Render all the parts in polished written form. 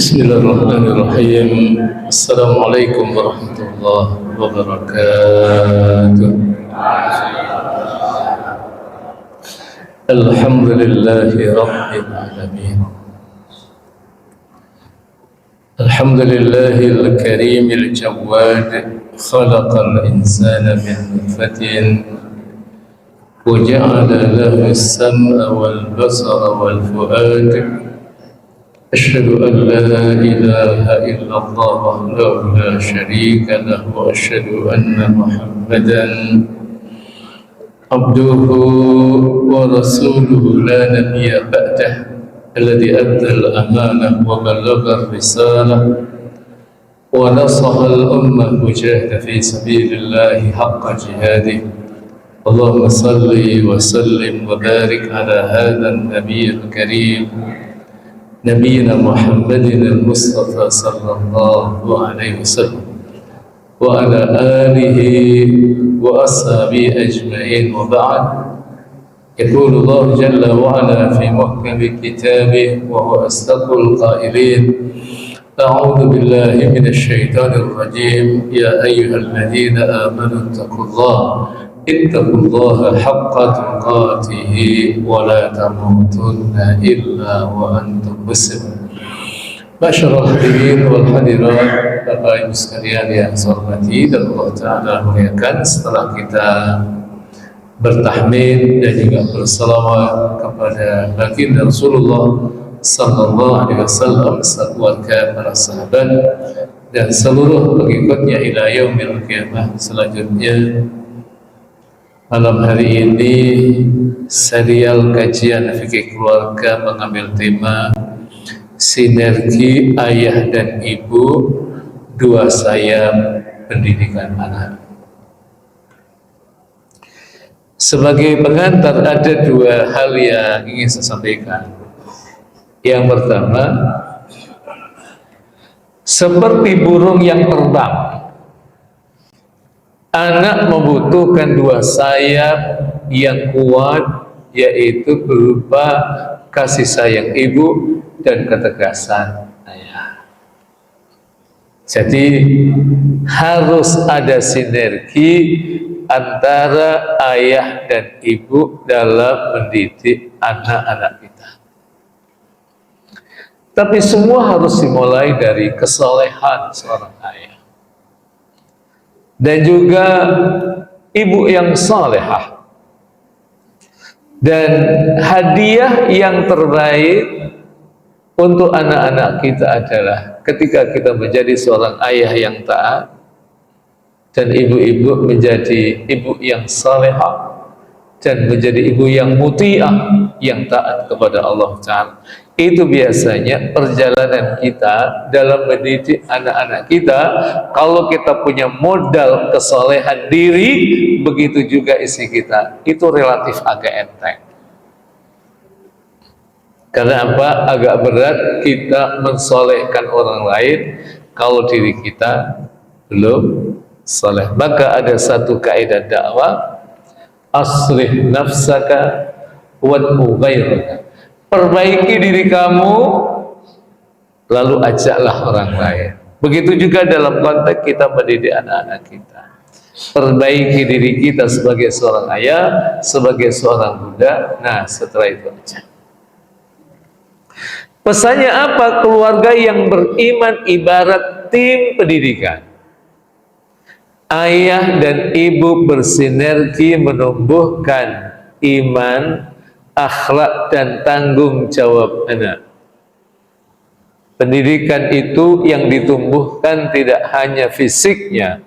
بسم الله الرحمن الرحيم. السلام عليكم ورحمة الله وبركاته. الحمد لله رب العالمين. الحمد لله الكريم الجواد، خلق الإنسان من نطفة وجعل له السمع والبصر والفؤاد. أشهد أن لا إله إلا الله وحده لا شريك له، وأشهد أن محمدا عبده ورسوله لا نبي بعده، الذي أدى الأمانة وبلغ الرسالة ونصح الأمة وجاهد في سبيل الله حق جهاده. اللهم صل وسلم وبارك على هذا النبي الكريم، نبينا محمد المصطفى صلى الله عليه وسلم، وعلى آله وأصحابه أجمعين. وبعد، يقول الله جل وعلا في محكم كتابه وهو أصدق القائلين: أعوذ بالله من الشيطان الرجيم. يا أيها الذين آمنوا اتقوا الله حق تقاته ولا تموتن إلا وأنتم مسلمون. Masyaallah hadirin wal hadirat, Bapak Ibu sekalian yang saya hormati dan Allah Ta'ala muliakan, setelah kita bertahmid dan juga bersalawat kepada baginda Rasulullah sallallahu alaihi wasallam, keluarga, para sahabat dan seluruh pengikutnya ila yaumil qiyamah. Selanjutnya, malam hari ini serial kajian fikih keluarga mengambil tema sinergi ayah dan ibu, dua sayap pendidikan anak. Sebagai pengantar, ada dua hal yang ingin saya sampaikan. Yang pertama, seperti burung yang terbang, anak membutuhkan dua sayap yang kuat, yaitu berupa kasih sayang ibu dan ketegasan ayah. Jadi harus ada sinergi antara ayah dan ibu dalam mendidik anak-anak kita. Tapi semua harus dimulai dari kesolehan seorang ayah dan juga ibu yang salehah. Dan hadiah yang terbaik untuk anak-anak kita adalah ketika kita menjadi seorang ayah yang taat dan ibu-ibu menjadi ibu yang salehah dan menjadi ibu yang muti'ah, yang taat kepada Allah Ta'ala. Itu biasanya perjalanan kita dalam mendidik anak-anak kita. Kalau kita punya modal kesolehan diri, begitu juga istri kita, itu relatif agak enteng. Karena apa? Agak berat kita mensolehkan orang lain kalau diri kita belum soleh. Maka ada satu kaidah dakwah: aslih nafsaka wad'u ghairaka. Perbaiki diri kamu, lalu ajaklah orang lain. Begitu juga dalam konteks kita mendidik anak-anak kita. Perbaiki diri kita sebagai seorang ayah, sebagai seorang bunda. Nah, setelah itu aja. Pesannya apa? Keluarga yang beriman ibarat tim pendidikan. Ayah dan ibu bersinergi menumbuhkan iman, akhlak dan tanggung jawab anak. Pendidikan itu yang ditumbuhkan tidak hanya fisiknya,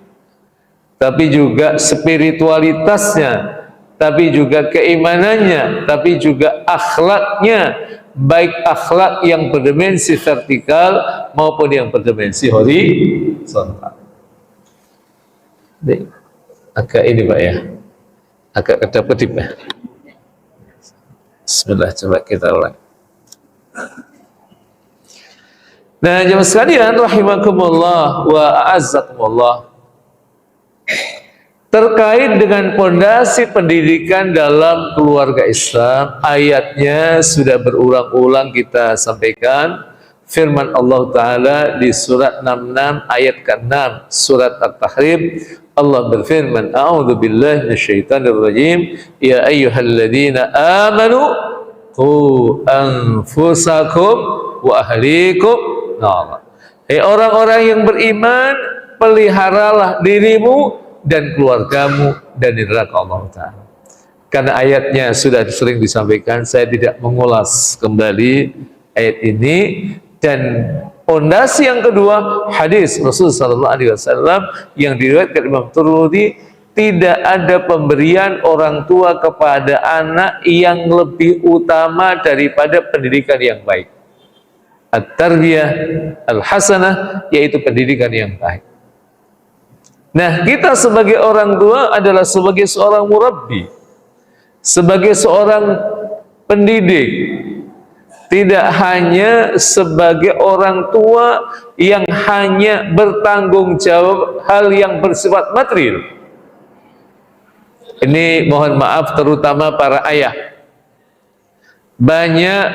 tapi juga spiritualitasnya, tapi juga keimanannya, tapi juga akhlaknya, baik akhlak yang berdimensi vertikal maupun yang berdimensi horizontal. Agak ini Pak ya, agak kedap-kedip ya. Bismillah, coba kita ulang. Nah, jemaah sekalian rahimakumullah wa a'azzakumullah, terkait dengan pondasi pendidikan dalam keluarga Islam, ayatnya sudah berulang-ulang kita sampaikan. firman Allah Ta'ala di surat 66 ayat ke-6 surat At-Tahrim. Allah berfirman, a'udzu billahi minasyaitonir rajim, ya ayyuhalladzina amanu qu anfusakum wa ahlikum nar. Hei orang-orang yang beriman, peliharalah dirimu dan keluargamu dari neraka Allah Ta'ala. Karena ayatnya sudah sering disampaikan, saya tidak mengulas kembali ayat ini. Dan pondasi yang kedua, hadis Rasulullah SAW yang diriwayatkan Imam Tirmidzi, tidak ada pemberian orang tua kepada anak yang lebih utama daripada pendidikan yang baik. At-tarbiyah al-hasanah, yaitu pendidikan yang baik. Nah, kita sebagai orang tua adalah sebagai seorang murabbi, sebagai seorang pendidik, tidak hanya sebagai orang tua yang hanya bertanggung jawab hal yang bersifat material. Ini mohon maaf terutama para ayah. Banyak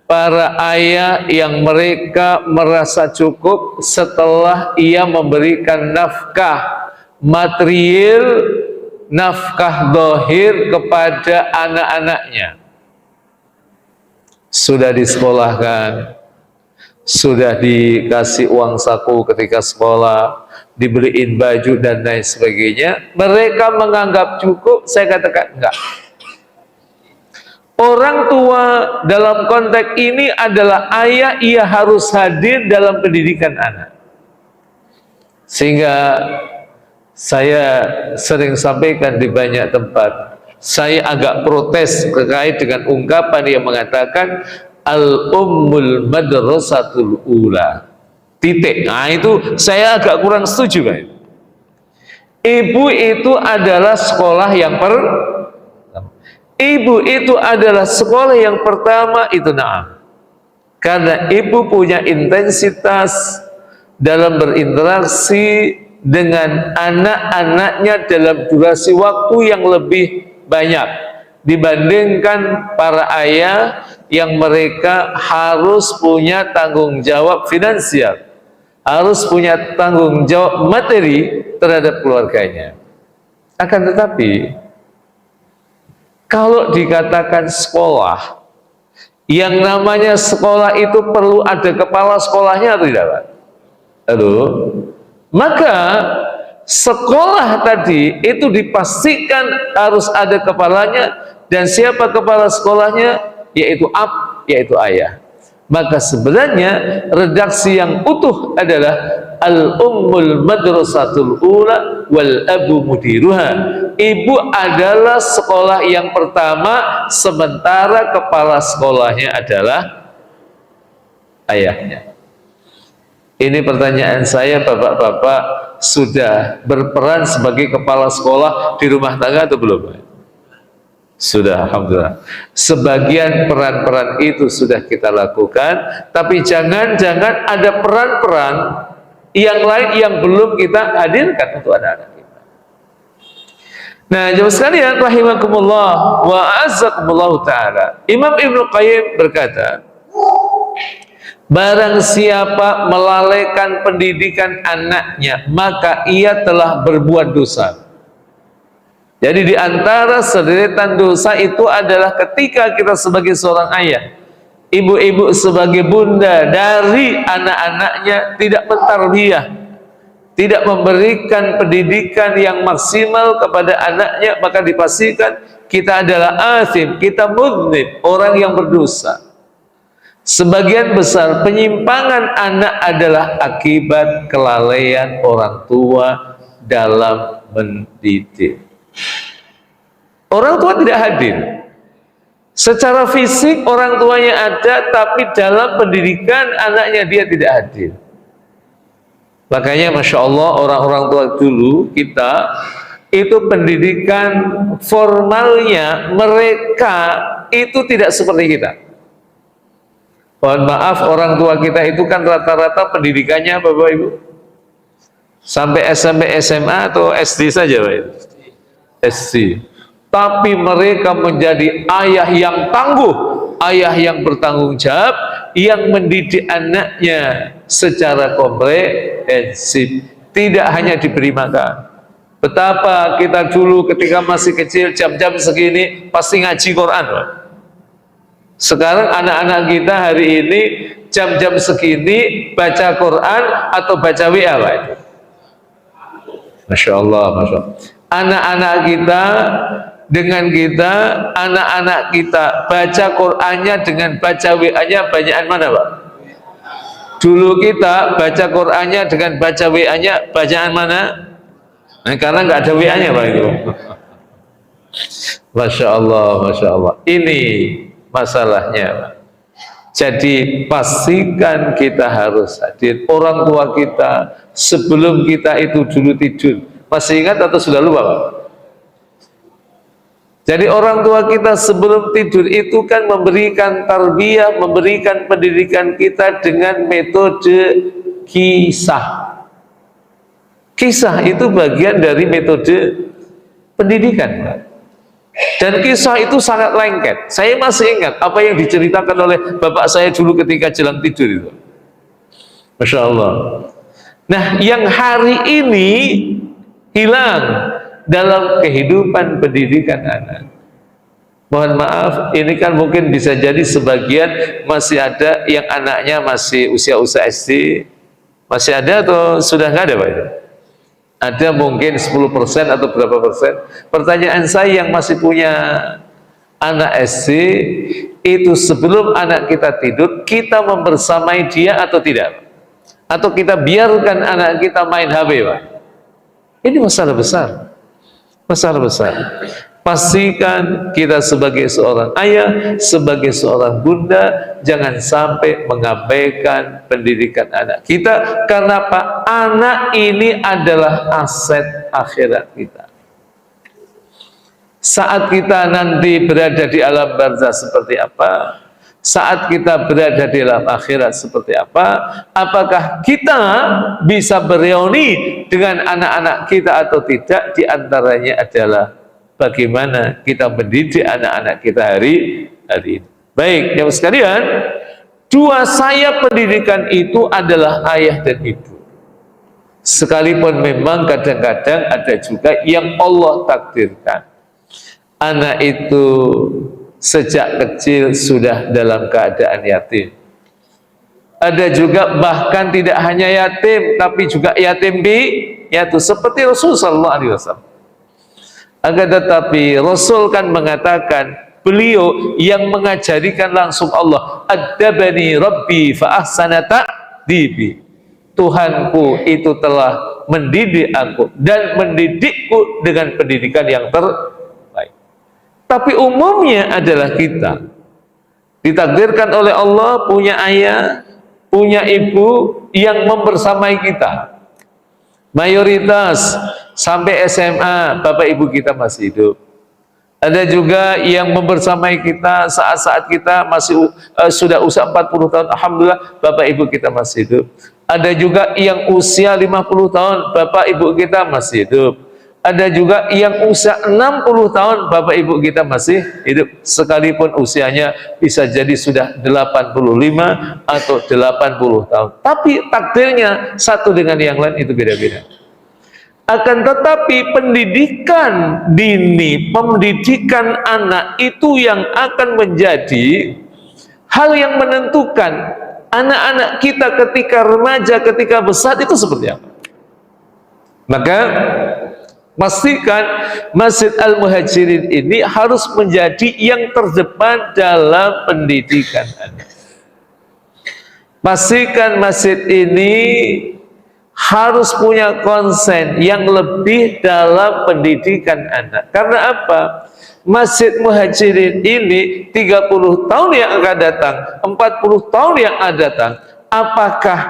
para ayah yang mereka merasa cukup setelah ia memberikan nafkah material, nafkah zahir kepada anak-anaknya. Sudah disekolahkan, sudah dikasih uang saku ketika sekolah, dibeliin baju dan lain sebagainya, mereka menganggap cukup. Saya katakan enggak. Orang tua dalam konteks ini adalah ayah, ia harus hadir dalam pendidikan anak. Sehingga saya sering sampaikan di banyak tempat, saya agak protes terkait dengan ungkapan yang mengatakan al-ummul madrasatul ula. Titik. Nah, itu saya agak kurang setuju, Pak. Ibu itu adalah sekolah yang Ibu itu adalah sekolah yang pertama, itu na'am. Karena ibu punya intensitas dalam berinteraksi dengan anak-anaknya dalam durasi waktu yang lebih banyak dibandingkan para ayah yang mereka harus punya tanggung jawab finansial, harus punya tanggung jawab materi terhadap keluarganya. Akan tetapi kalau dikatakan sekolah, yang namanya sekolah itu perlu ada kepala sekolahnya atau tidak, Pak? Aduh. Maka sekolah tadi itu dipastikan harus ada kepalanya, dan siapa kepala sekolahnya? Yaitu yaitu ayah. Maka sebenarnya redaksi yang utuh adalah al-ummul madrasatul ula wal abu mudiruha. Ibu adalah sekolah yang pertama, sementara kepala sekolahnya adalah ayahnya. Ini pertanyaan saya, bapak-bapak sudah berperan sebagai kepala sekolah di rumah tangga atau belum? Sudah, alhamdulillah. Sebagian peran-peran itu sudah kita lakukan, tapi jangan-jangan ada peran-peran yang lain yang belum kita hadirkan untuk anak-anak kita. Nah, jemaah sekalian rahimakumullah wa azzakumullah ta'ala, Imam Ibnu Qayyim berkata, barang siapa melalaikan pendidikan anaknya, maka ia telah berbuat dosa. Jadi di antara sederetan dosa itu adalah ketika kita sebagai seorang ayah, ibu-ibu sebagai bunda dari anak-anaknya tidak mentarbiyah, tidak memberikan pendidikan yang maksimal kepada anaknya, maka dipastikan kita adalah asim, kita mudnib, orang yang berdosa. Sebagian besar penyimpangan anak adalah akibat kelalaian orang tua dalam mendidik. Orang tua tidak hadir. Secara fisik orang tuanya ada, tapi dalam pendidikan anaknya dia tidak hadir. Makanya Masya Allah, orang-orang tua dulu kita itu pendidikan formalnya mereka itu tidak seperti kita. Mohon maaf, orang tua kita itu kan rata-rata pendidikannya Bapak Ibu sampai SMP, SMA atau SD saja, Pak Ibu. SD. Tapi mereka menjadi ayah yang tangguh, ayah yang bertanggung jawab, yang mendidik anaknya secara komprehensif, tidak hanya diberi makan. Betapa kita dulu ketika masih kecil jam-jam segini pasti ngaji Quran, Pak. Sekarang anak-anak kita hari ini jam-jam segini baca Quran atau baca WA, Pak. Masya Allah, Masya Allah. Anak-anak kita dengan kita, anak-anak kita baca Qurannya dengan baca WA-nya banyakan mana, Pak? Dulu kita baca Qurannya dengan baca WA-nya banyakan mana? Nah, karena nggak ada WA-nya, Pak, itu. Masya Allah, Masya Allah. Ini masalahnya, Pak. Jadi pastikan kita harus hadir. Orang tua kita sebelum kita itu dulu tidur, masih ingat atau sudah lupa, Pak? Jadi orang tua kita sebelum tidur itu kan memberikan tarbiyah, memberikan pendidikan kita dengan metode kisah. Kisah itu bagian dari metode pendidikan, Pak. Dan kisah itu sangat lengket. Saya masih ingat apa yang diceritakan oleh bapak saya dulu ketika jelang tidur itu. Masya Allah. Nah, yang hari ini hilang dalam kehidupan pendidikan anak. Mohon maaf, ini kan mungkin bisa jadi sebagian masih ada yang anaknya masih usia-usia SD. Masih ada atau sudah nggak ada, Pak? Ada mungkin 10% atau berapa persen. Pertanyaan saya yang masih punya anak SD, itu sebelum anak kita tidur, kita membersamai dia atau tidak? Atau kita biarkan anak kita main HP, Pak? Ini masalah besar. Masalah besar. Pastikan kita sebagai seorang ayah, sebagai seorang bunda, jangan sampai mengabaikan pendidikan anak kita. Karena apa? Anak ini adalah aset akhirat kita. Saat kita nanti berada di alam barzah seperti apa? Saat kita berada di alam akhirat seperti apa? Apakah kita bisa bereuni dengan anak-anak kita atau tidak? Di antaranya adalah bagaimana kita mendidik anak-anak kita hari ini. Baik, yang sekalian, dua sayap pendidikan itu adalah ayah dan ibu. Sekalipun memang kadang-kadang ada juga yang Allah takdirkan anak itu sejak kecil sudah dalam keadaan yatim. Ada juga bahkan tidak hanya yatim, tapi juga yatim piatu, seperti Rasul sallallahu alaihi wasallam. Akan tetapi Rasul kan mengatakan, beliau yang mengajarikan langsung Allah, "Adabani Rabbi fa ahsana ta'dibi." Tuhanku itu telah mendidik aku dan mendidikku dengan pendidikan yang terbaik. Tapi umumnya adalah kita ditakdirkan oleh Allah punya ayah, punya ibu yang membersamai kita. Mayoritas sampai SMA bapak ibu kita masih hidup. Ada juga yang membersamai kita saat-saat kita masih sudah usia 40 tahun, alhamdulillah bapak ibu kita masih hidup. Ada juga yang usia 50 tahun bapak ibu kita masih hidup. Ada juga yang usia 60 tahun bapak ibu kita masih hidup, sekalipun usianya bisa jadi sudah 85 atau 80 tahun. Tapi takdirnya satu dengan yang lain itu beda-beda. Akan tetapi pendidikan dini, pendidikan anak itu yang akan menjadi hal yang menentukan anak-anak kita ketika remaja, ketika besar itu seperti apa. Maka pastikan Masjid Al-Muhajirin ini harus menjadi yang terdepan dalam pendidikan anak. Pastikan masjid ini harus punya konsen yang lebih dalam pendidikan anak. Karena apa? Masjid Muhajirin ini 30 tahun yang akan datang, 40 tahun yang akan datang, apakah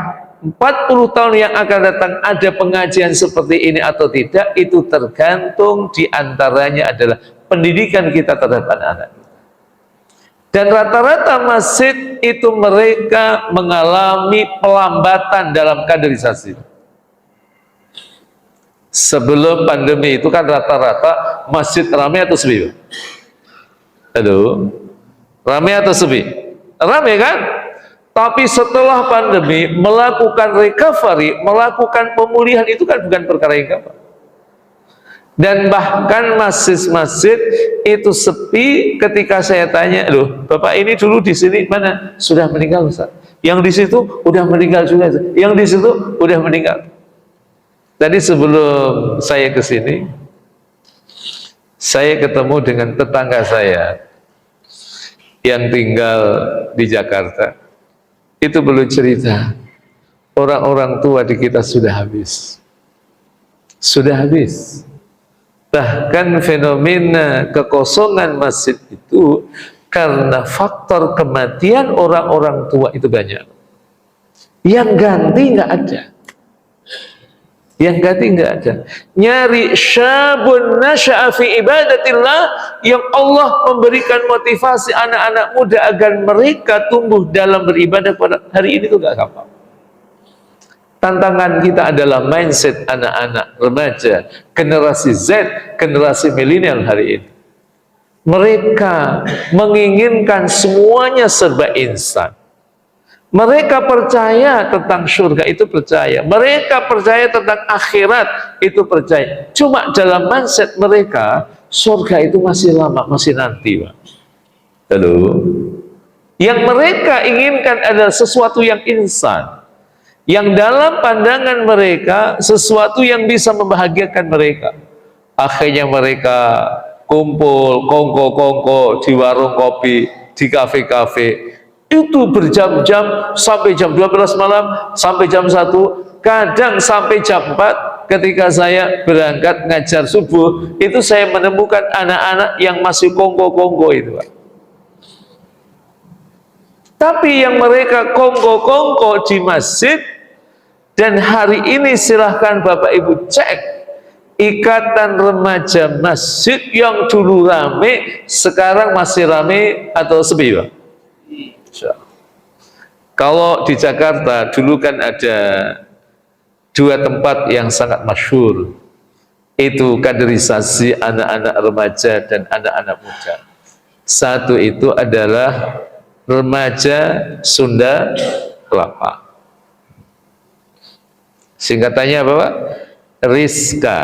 40 tahun yang akan datang ada pengajian seperti ini atau tidak, itu tergantung diantaranya adalah pendidikan kita terhadap anak-anak. Dan rata-rata masjid itu mereka mengalami pelambatan dalam kaderisasi. Sebelum pandemi itu kan rata-rata masjid ramai atau sepi? Aduh, ramai atau sepi? Ramai kan? Tapi setelah pandemi melakukan recovery, melakukan pemulihan itu kan bukan perkara yang gampang. Dan bahkan masjid-masjid itu sepi ketika saya tanya, loh Bapak ini dulu di sini mana? Sudah meninggal Ustaz. Yang di situ udah meninggal juga. Yang di situ udah meninggal. Tadi sebelum saya ke sini, saya ketemu dengan tetangga saya yang tinggal di Jakarta. Itu belum cerita, orang-orang tua di kita sudah habis. Sudah habis. Bahkan fenomena kekosongan masjid itu karena faktor kematian orang-orang tua itu banyak. Yang ganti nggak ada. Yang ganti nggak ada. Nyari syabun nasya'a fi ibadatillah, yang Allah memberikan motivasi anak-anak muda agar mereka tumbuh dalam beribadah pada hari ini itu nggak gampang. Tantangan kita adalah mindset anak-anak remaja, generasi Z, generasi milenial hari ini. Mereka menginginkan semuanya serba instan. Mereka percaya tentang surga itu percaya. Mereka percaya tentang akhirat itu percaya. Cuma dalam mindset mereka, surga itu masih lama, masih nanti, Pak. Halo. Yang mereka inginkan adalah sesuatu yang instan. Yang dalam pandangan mereka sesuatu yang bisa membahagiakan mereka. Akhirnya mereka kumpul kongko-kongko di warung kopi, di kafe-kafe. Itu berjam-jam sampai jam 12 malam, sampai jam 1, kadang sampai jam 4. Ketika saya berangkat ngajar subuh, itu saya menemukan anak-anak yang masih kongko-kongko itu, Pak. Tapi yang mereka kongko-kongko di masjid, dan hari ini silahkan Bapak Ibu cek ikatan remaja masjid yang dulu rame, sekarang masih rame atau sepi, Pak? Kalau di Jakarta dulu kan ada 2 tempat yang sangat masyhur, itu kaderisasi anak-anak remaja dan anak-anak muda. Satu itu adalah remaja Sunda Kelapa. Singkatannya apa, Pak? Rizka,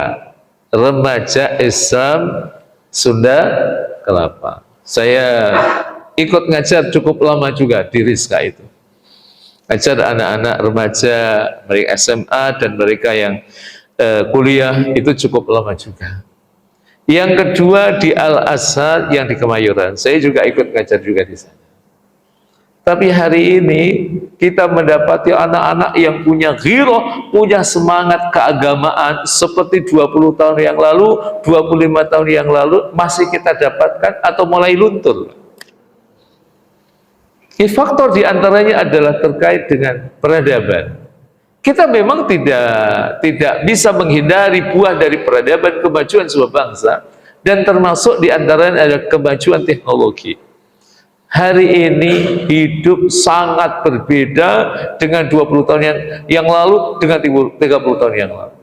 Remaja Islam Sunda Kelapa. Saya ikut ngajar cukup lama juga di Rizka itu. Ngajar anak-anak remaja, mereka SMA dan mereka yang kuliah itu cukup lama juga. Yang kedua di Al-Azhar yang di Kemayoran. Saya juga ikut ngajar juga di sana. Tapi hari ini kita mendapati anak-anak yang punya ghirah, punya semangat keagamaan seperti 20 tahun yang lalu, 25 tahun yang lalu masih kita dapatkan atau mulai luntur. Faktor diantaranya adalah terkait dengan peradaban. Kita memang tidak bisa menghindari buah dari peradaban kemajuan sebuah bangsa, dan termasuk diantaranya adalah kemajuan teknologi. Hari ini hidup sangat berbeda dengan 20 tahun yang lalu dengan 30 tahun yang lalu.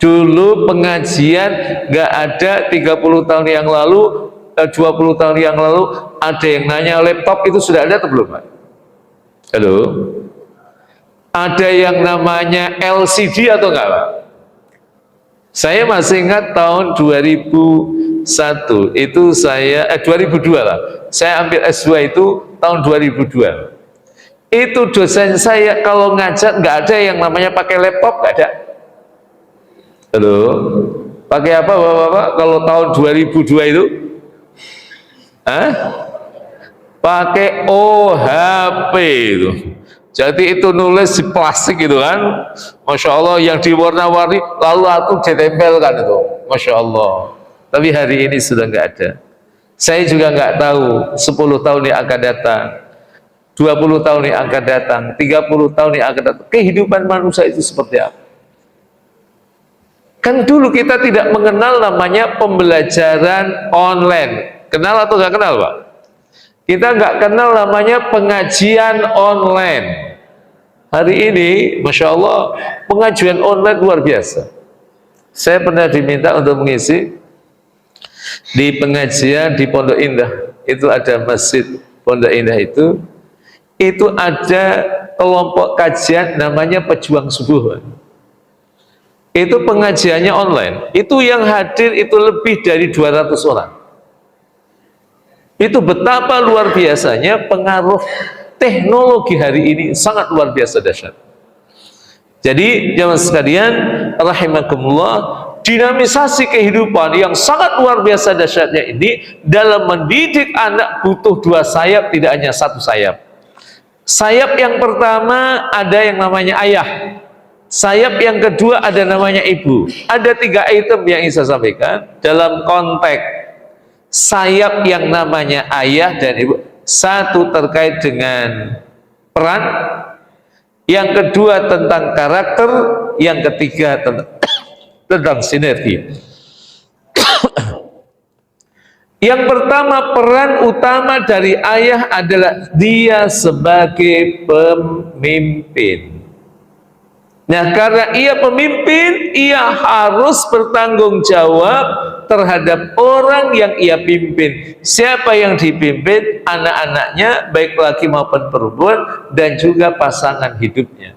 Dulu pengajian nggak ada 30 tahun yang lalu, 20 tahun yang lalu ada yang nanya laptop itu sudah ada atau belum, Pak? Halo? Ada yang namanya LCD atau enggak, Pak? Saya masih ingat tahun 2001 itu saya 2002 lah. Saya ambil S2 itu tahun 2002. Itu dosen saya kalau ngajar nggak ada yang namanya pakai laptop, nggak ada. Halo? Pakai apa, Bapak-bapak? Kalau tahun 2002 itu? Hah? Pakai OHP itu. Jadi itu nulis di plastik gitu kan, Masya Allah, yang diwarna-warni lalu aku ditempelkan itu, Masya Allah. Tapi hari ini sudah nggak ada. Saya juga nggak tahu 10 tahun yang akan datang, 20 tahun yang akan datang, 30 tahun yang akan datang, kehidupan manusia itu seperti apa. Kan dulu kita tidak mengenal namanya pembelajaran online. Kenal atau nggak kenal, Pak? Kita nggak kenal namanya pengajian online. Hari ini, Masya Allah, pengajian online luar biasa. Saya pernah diminta untuk mengisi di pengajian di Pondok Indah. Itu ada masjid Pondok Indah itu itu ada kelompok kajian namanya Pejuang Subuh. Itu pengajiannya online. Itu yang hadir itu lebih dari 200 orang. Itu betapa luar biasanya pengaruh teknologi hari ini, sangat luar biasa dahsyat. Jadi jamaah sekalian rahimakumullah, dinamisasi kehidupan yang sangat luar biasa dahsyatnya ini dalam mendidik anak butuh dua sayap, tidak hanya satu sayap. Sayap yang pertama ada yang namanya ayah. Sayap yang kedua ada namanya ibu. Ada 3 item yang ingin saya sampaikan dalam konteks sayap yang namanya ayah dan ibu. Satu terkait dengan peran, yang kedua tentang karakter, yang ketiga tentang sinergi. Yang pertama, peran utama dari ayah adalah dia sebagai pemimpin. Nah, karena ia pemimpin, ia harus bertanggung jawab terhadap orang yang ia pimpin. Siapa yang dipimpin? Anak-anaknya, baik laki maupun perempuan, dan juga pasangan hidupnya.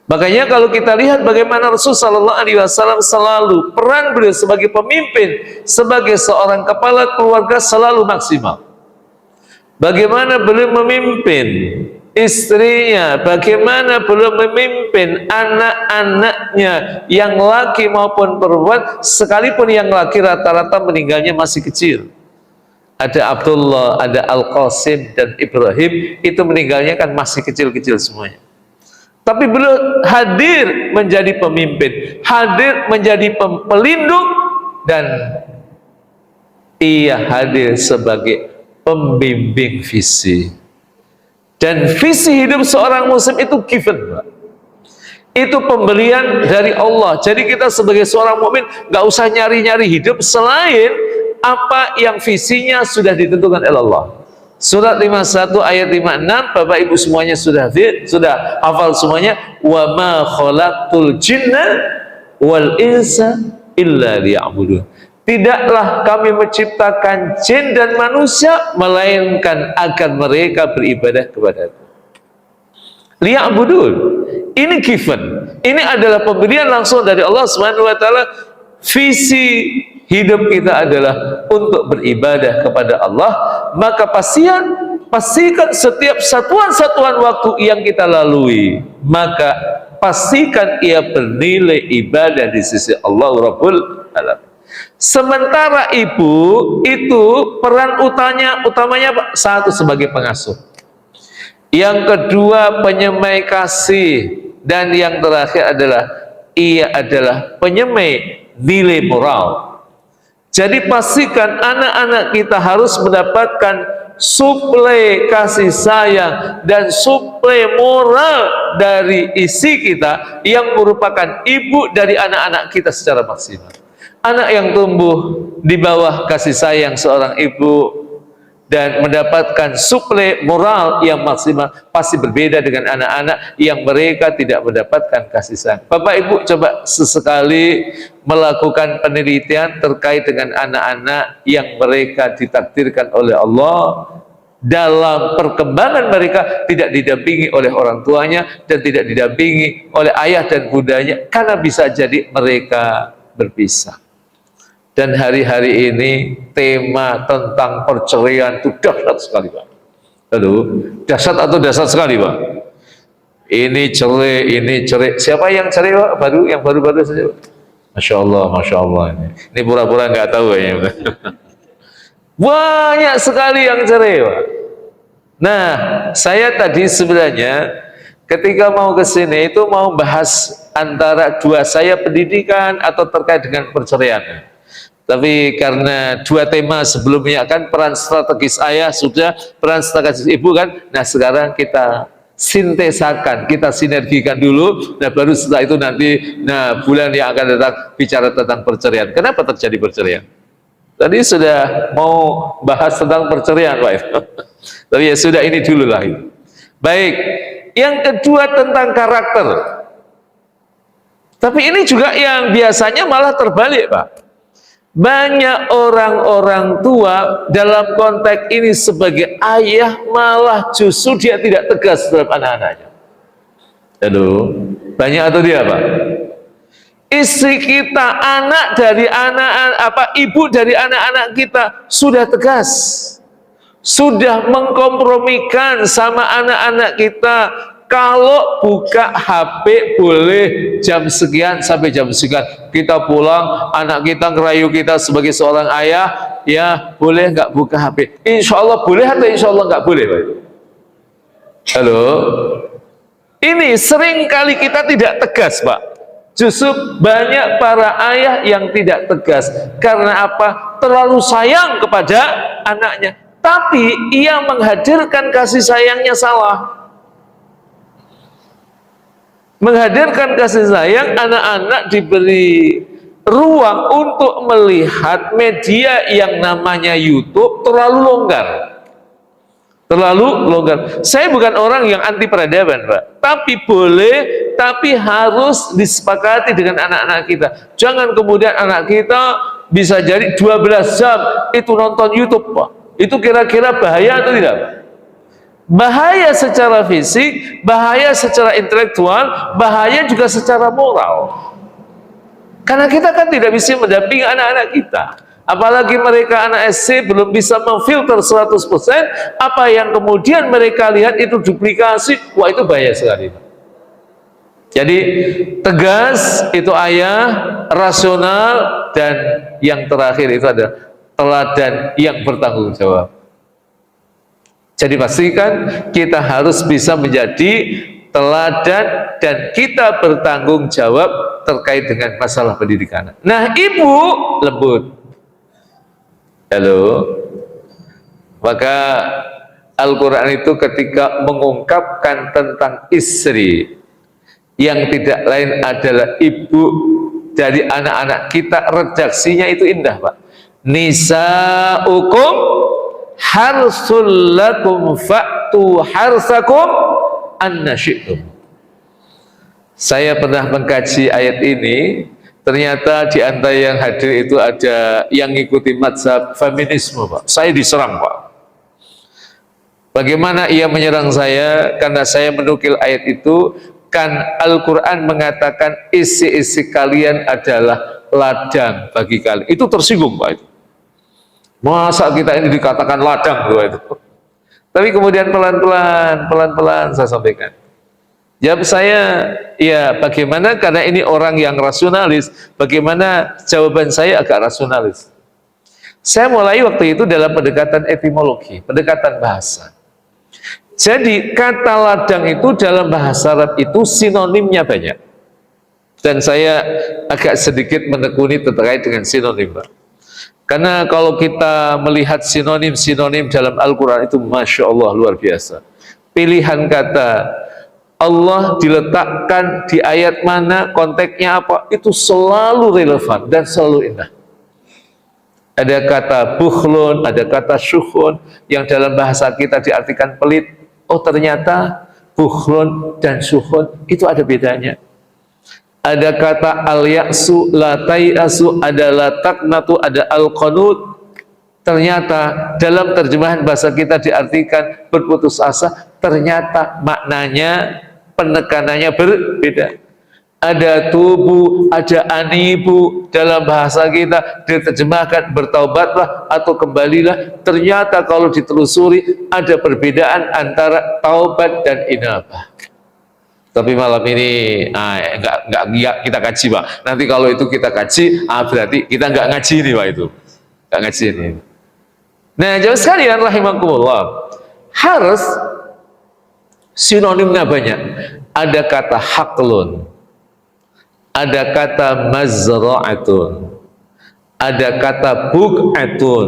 Makanya kalau kita lihat bagaimana Rasulullah SAW selalu peran beliau sebagai pemimpin, sebagai seorang kepala keluarga selalu maksimal. Bagaimana beliau memimpin istrinya, bagaimana beliau memimpin anak-anaknya yang laki maupun perempuan, sekalipun yang laki rata-rata meninggalnya masih kecil. Ada Abdullah, ada Al-Qasim dan Ibrahim, itu meninggalnya kan masih kecil-kecil semuanya. Tapi beliau hadir menjadi pemimpin, hadir menjadi pelindung, dan ia hadir sebagai pembimbing visi. Dan visi hidup seorang muslim itu given, Pak. Itu pemberian dari Allah. Jadi kita sebagai seorang mukmin nggak usah nyari-nyari hidup selain apa yang visinya sudah ditentukan oleh Allah. Surat 51 ayat 56, Bapak Ibu semuanya sudah hafal semuanya. Wa ma khalaqtul jinna wal insa illa liya'budun. Tidaklah kami menciptakan jin dan manusia melainkan agar mereka beribadah kepada-Ku. Liya'budun. Ini given. Ini adalah pemberian langsung dari Allah Subhanahu wa taala. Visi hidup kita adalah untuk beribadah kepada Allah, maka pastikan setiap satuan-satuan waktu yang kita lalui, maka pastikan ia bernilai ibadah di sisi Allah Rabbul Alamin. Sementara ibu itu peran utamanya satu sebagai pengasuh, yang kedua penyemai kasih, dan yang terakhir adalah ia adalah penyemai nilai moral. Jadi pastikan anak-anak kita harus mendapatkan suplai kasih sayang dan suplai moral dari isi kita yang merupakan ibu dari anak-anak kita secara maksimal. Anak yang tumbuh di bawah kasih sayang seorang ibu dan mendapatkan suplai moral yang maksimal pasti berbeda dengan anak-anak yang mereka tidak mendapatkan kasih sayang. Bapak Ibu coba sesekali melakukan penelitian terkait dengan anak-anak yang mereka ditakdirkan oleh Allah dalam perkembangan mereka tidak didampingi oleh orang tuanya dan tidak didampingi oleh ayah dan bundanya, karena bisa jadi mereka berpisah. Dan hari-hari ini tema tentang perceraian itu dahsyat sekali, Pak. Aduh, dahsyat atau dahsyat sekali, Pak. Ini cerai. Siapa yang cerai, Pak? Yang baru-baru saja, Pak. Masya Allah ini pura-pura nggak tahu ya. Banyak sekali yang cerai, Pak. Nah, saya tadi sebenarnya ketika mau ke sini itu mau bahas antara dua saya pendidikan atau terkait dengan perceraian. Tapi karena dua tema sebelumnya kan peran strategis ayah sudah, peran strategis ibu kan. Nah, sekarang kita sintesakan, kita sinergikan dulu. Nah, baru setelah itu nanti bulan yang akan datang bicara tentang perceraian. Kenapa terjadi perceraian? Tadi sudah mau bahas tentang perceraian, Pak. Tapi ya sudah, ini dulu lah. Baik, yang kedua tentang karakter. Tapi ini juga yang biasanya malah terbalik, Pak. Banyak orang-orang tua dalam konteks ini sebagai ayah malah justru dia tidak tegas terhadap anak-anaknya. Halo, banyak atau dia Pak? Istri kita, anak dari ibu dari anak-anak kita sudah tegas, sudah mengkompromikan sama anak-anak kita. Kalau buka HP boleh jam sekian sampai jam sekian. Kita pulang, anak kita ngerayu kita sebagai seorang ayah, ya boleh nggak buka HP? Insya Allah boleh atau insya Allah nggak boleh, Pak? Halo, ini sering kali kita tidak tegas, Pak. Justru banyak para ayah yang tidak tegas. Karena apa? Terlalu sayang kepada anaknya. Tapi ia menghadirkan kasih sayangnya salah. Menghadirkan kasih sayang, anak-anak diberi ruang untuk melihat media yang namanya YouTube terlalu longgar. Terlalu longgar. Saya bukan orang yang anti peradaban, Pak. Tapi boleh, tapi harus disepakati dengan anak-anak kita. Jangan kemudian anak kita bisa jadi 12 jam itu nonton YouTube, Pak. Itu kira-kira bahaya atau tidak, Pak? Bahaya secara fisik, bahaya secara intelektual, bahaya juga secara moral. Karena kita kan tidak bisa mendampingi anak-anak kita. Apalagi mereka anak SC belum bisa memfilter 100%, apa yang kemudian mereka lihat itu duplikasi, wah itu bahaya sekali. Jadi tegas itu ayah, rasional, dan yang terakhir itu adalah teladan yang bertanggung jawab. Jadi pastikan kita harus bisa menjadi teladan dan kita bertanggung jawab terkait dengan masalah pendidikan. Nah, ibu lembut. Halo. Maka Al-Quran itu ketika mengungkapkan tentang istri yang tidak lain adalah ibu dari anak-anak kita, redaksinya itu indah, Pak. Nisa'ukum harsul lakum fa'tu harsakum anna syi'tum. Saya pernah mengkaji ayat ini, ternyata di antara yang hadir itu ada yang ngikuti mazhab feminisme, Pak. Saya diserang, Pak. Bagaimana ia menyerang saya? Karena saya menukil ayat itu, kan Al-Quran mengatakan isi-isi kalian adalah ladang bagi kalian. Itu tersinggung, Pak. Itu masa kita ini dikatakan ladang loh itu. Tapi kemudian pelan-pelan saya sampaikan. Jawab saya, ya bagaimana, karena ini orang yang rasionalis, bagaimana jawaban saya agak rasionalis. Saya mulai waktu itu dalam pendekatan etimologi, pendekatan bahasa. Jadi kata ladang itu dalam bahasa Arab itu sinonimnya banyak. Dan saya agak sedikit menekuni terkait dengan sinonim, Pak. Karena kalau kita melihat sinonim-sinonim dalam Al-Quran itu Masya Allah luar biasa. Pilihan kata Allah diletakkan di ayat mana, konteksnya apa, itu selalu relevan dan selalu indah. Ada kata bukhlun, ada kata syukhun, yang dalam bahasa kita diartikan pelit. Oh ternyata bukhlun dan syukhun itu ada bedanya. Ada kata al-ya'su, la tai'asu, ada la taqnatu, ada al-qanut. Ternyata dalam terjemahan bahasa kita diartikan berputus asa, ternyata maknanya, penekanannya berbeda. Ada tubu, ada anibu, dalam bahasa kita diterjemahkan bertaubatlah atau kembalilah. Ternyata kalau ditelusuri ada perbedaan antara taubat dan inabah. Tapi malam ini enggak kita kaji, Pak. Nanti kalau itu kita kaji, berarti kita enggak ngaji ini, Pak, itu. Enggak ngaji ini. Nah, jamaah sekalian rahimakumullah. Harus sinonimnya banyak. Ada kata haqlun, ada kata mazra'atun, ada kata buk'atun,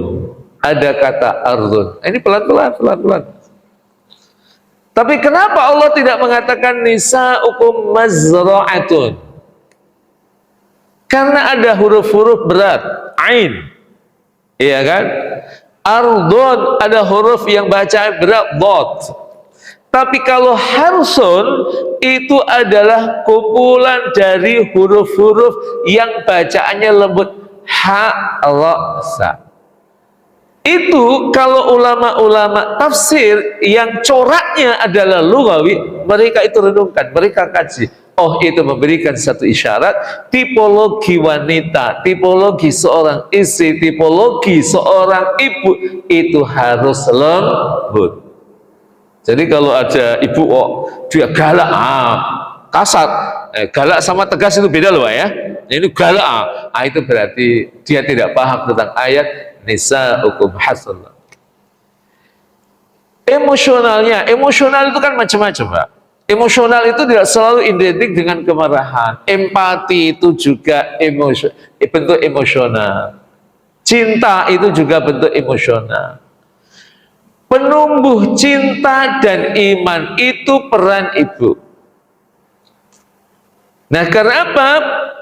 ada kata ardun. Ini pelan-pelan. Tapi kenapa Allah tidak mengatakan nisa'ukum mazra'atun? Karena ada huruf-huruf berat, ain. Iya kan? Ardun ada huruf yang baca berat, dot. Tapi kalau harsun itu adalah kumpulan dari huruf-huruf yang bacaannya lembut. ha-ra-sa. Itu kalau ulama-ulama tafsir yang coraknya adalah lugawi, mereka itu renungkan, mereka kaji. Oh, itu memberikan satu isyarat tipologi wanita, tipologi seorang istri, tipologi seorang ibu itu harus lembut. Jadi kalau ada ibu, oh dia galak, kasar, galak sama tegas itu beda loh ya. Ini galak, itu berarti dia tidak paham tentang ayat nisa'ukum hasan. Emosional itu kan macam-macam, Pak. Emosional itu tidak selalu identik dengan kemarahan. Empati itu juga bentuk emosional. Cinta itu juga bentuk emosional. Penumbuh cinta dan iman itu peran ibu. Nah, karena apa?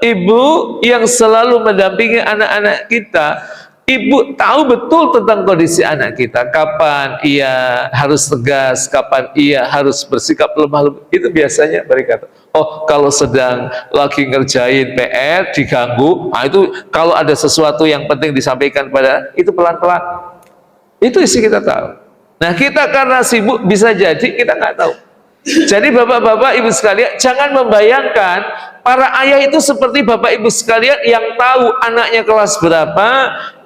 Ibu yang selalu mendampingi anak-anak kita, ibu tahu betul tentang kondisi anak kita, kapan ia harus tegas, kapan ia harus bersikap lemah lembut. Itu biasanya mereka kata, oh kalau sedang lagi ngerjain PR diganggu, itu kalau ada sesuatu yang penting disampaikan pada itu pelan-pelan. Itu isi kita tahu. Nah, kita karena sibuk bisa jadi kita nggak tahu. Jadi bapak-bapak ibu sekalian, jangan membayangkan para ayah itu seperti bapak ibu sekalian yang tahu anaknya kelas berapa,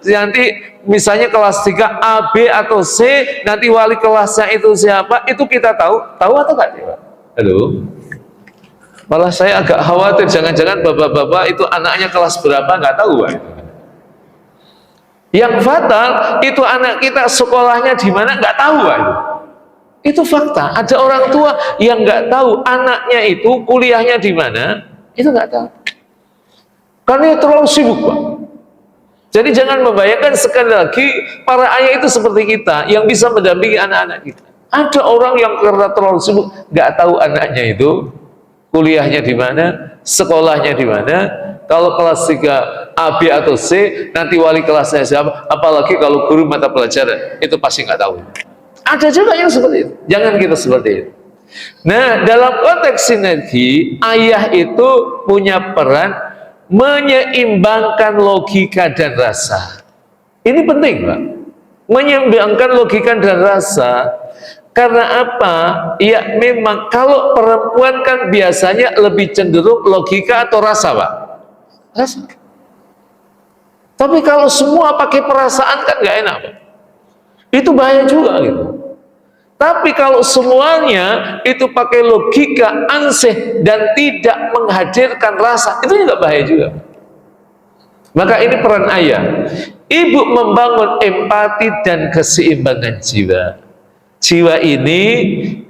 nanti misalnya kelas 3 A, B atau C, nanti wali kelasnya itu siapa, itu kita tahu atau enggak? Halo? Malah saya agak khawatir, jangan-jangan bapak-bapak itu anaknya kelas berapa nggak tahu, Pak. Yang fatal itu anak kita sekolahnya di mana nggak tahu, Pak. Itu fakta. Ada orang tua yang nggak tahu anaknya itu kuliahnya di mana, itu nggak tahu. Karena dia terlalu sibuk, Pak. Jadi jangan membayangkan, sekali lagi para ayah itu seperti kita yang bisa mendampingi anak-anak kita. Ada orang yang karena terlalu sibuk nggak tahu anaknya itu kuliahnya di mana, sekolahnya di mana. Kalau kelas 3 A, B atau C, nanti wali kelasnya siapa, apalagi kalau guru mata pelajaran, itu pasti nggak tahu. Ada juga yang seperti itu. Jangan kita seperti itu. Nah, dalam konteks sinergi, ayah itu punya peran menyeimbangkan logika dan rasa. Ini penting, Pak. Menyeimbangkan logika dan rasa. Karena apa? Ya memang kalau perempuan kan biasanya lebih cenderung logika atau rasa, Pak? Rasa. Tapi kalau semua pakai perasaan kan nggak enak, Pak. Itu bahaya juga gitu. Tapi kalau semuanya itu pakai logika, ansih dan tidak menghadirkan rasa, itu juga bahaya juga. Maka ini peran ayah. Ibu membangun empati dan keseimbangan jiwa. Jiwa ini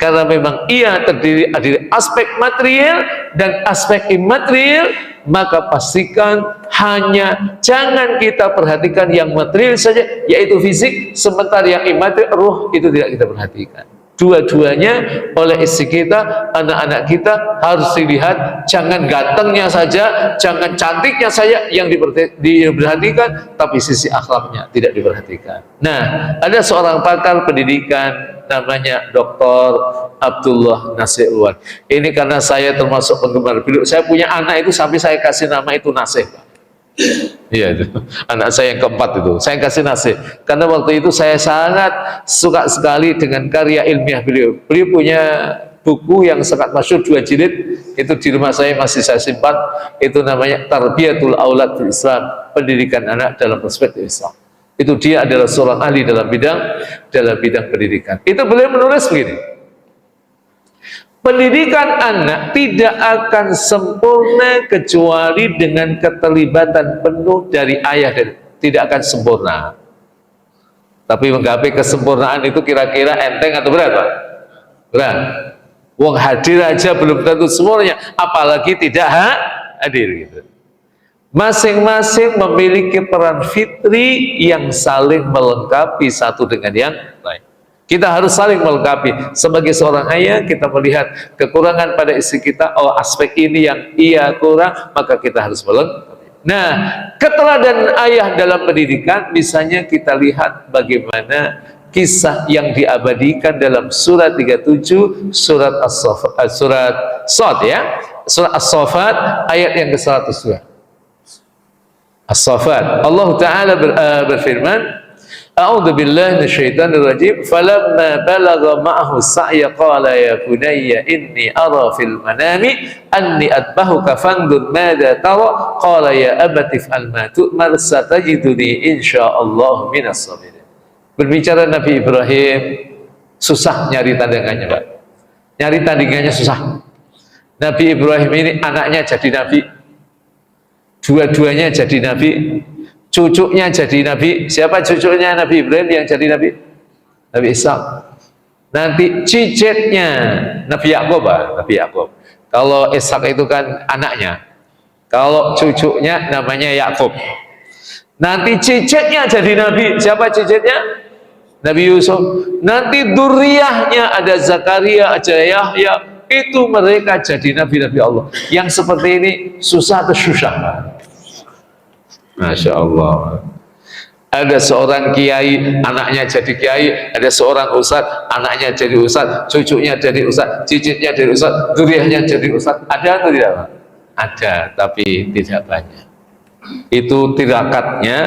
karena memang ia terdiri dari aspek material dan aspek imaterial, maka pastikan hanya jangan kita perhatikan yang material saja, yaitu fisik, sementara yang imaterial, ruh, itu tidak kita perhatikan. Dua-duanya oleh istri kita, anak-anak kita harus dilihat. Jangan gantengnya saja, jangan cantiknya saja yang diperhatikan, tapi sisi akhlaknya tidak diperhatikan. Nah, ada seorang pakar pendidikan namanya Dr. Abdullah Nasir Ulwan. Ini karena saya termasuk penggemar beliau, saya punya anak itu sampai saya kasih nama itu Nasih, Pak. Iya, itu anak saya yang keempat itu saya kasih Nasih, karena waktu itu saya sangat suka sekali dengan karya ilmiah beliau. Beliau punya buku yang sangat masyhur 2 jilid, itu di rumah saya masih saya simpan. Itu namanya Tarbiyatul Aulad fil Islam, pendidikan anak dalam perspektif Islam. Itu dia adalah seorang ahli dalam bidang pendidikan. Itu beliau menulis begini: pendidikan anak tidak akan sempurna kecuali dengan keterlibatan penuh dari ayah, dan tidak akan sempurna. Tapi menggapai kesempurnaan itu kira-kira enteng atau berat, Pak? Berat. Wong hadir aja belum tentu semuanya, apalagi tidak hadir gitu. Masing-masing memiliki peran fitri yang saling melengkapi satu dengan yang lain. Kita harus saling melengkapi. Sebagai seorang ayah, kita melihat kekurangan pada istri kita, oh aspek ini yang ia kurang, maka kita harus melengkapi. Nah, keteladanan ayah dalam pendidikan, misalnya kita lihat bagaimana kisah yang diabadikan dalam surat 37, surat As-Saffat, surat As-Saffat ayat yang ke-102. As-Saffat. Allah Ta'ala berfirman, A'udzu billahi minasyaitonir rajim. Falamma balagha ma'ahu as-sa'ya qala ya bunayya inni ara fil manami anni atbahuka fanzur madza tara qala ya abati fa'al ma tu'mar satajiduni insyaallah minas sabirin. Berbicara Nabi Ibrahim, susah nyari tandingannya, Pak. Nyari tandingannya susah. Nabi Ibrahim ini anaknya jadi nabi, dua-duanya jadi nabi, cucunya jadi nabi. Siapa cucunya Nabi Ibrahim yang jadi nabi? Nabi Ishak. Nanti cicitnya Nabi Yakub, Nabi Yakub. Kalau Ishak itu kan anaknya, kalau cucunya namanya Yakub. Nanti cicitnya jadi nabi. Siapa cicitnya? Nabi Yusuf. Nanti duriyahnya ada Zakaria, ada Yahya. Itu mereka jadi nabi-nabi Allah. Yang seperti ini susah atau susah? Masya Allah. Ada seorang kiai, anaknya jadi kiai. Ada seorang ustadz, anaknya jadi ustadz, cucunya jadi ustadz, cicitnya jadi ustadz, duriyahnya jadi ustadz. Ada atau tidak? Ada, tapi tidak banyak. Itu tirakatnya,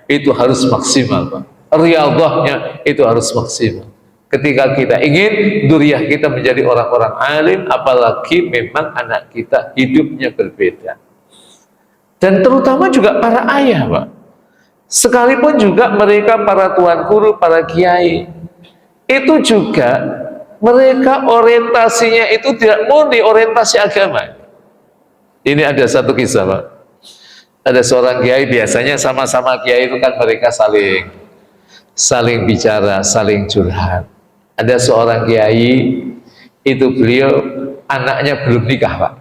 itu harus maksimal, Pak. Riyadhahnya itu harus maksimal. Ketika kita ingin duriyah kita menjadi orang-orang alim, apalagi memang anak kita hidupnya berbeda. Dan terutama juga para ayah, Pak. Sekalipun juga mereka para tuan guru, para kiai, itu juga mereka orientasinya itu tidak murni orientasi agama. Ini ada satu kisah, Pak. Ada seorang kiai, biasanya sama-sama kiai itu kan mereka saling bicara, saling curhat. Ada seorang kiai, itu beliau anaknya belum nikah, Pak.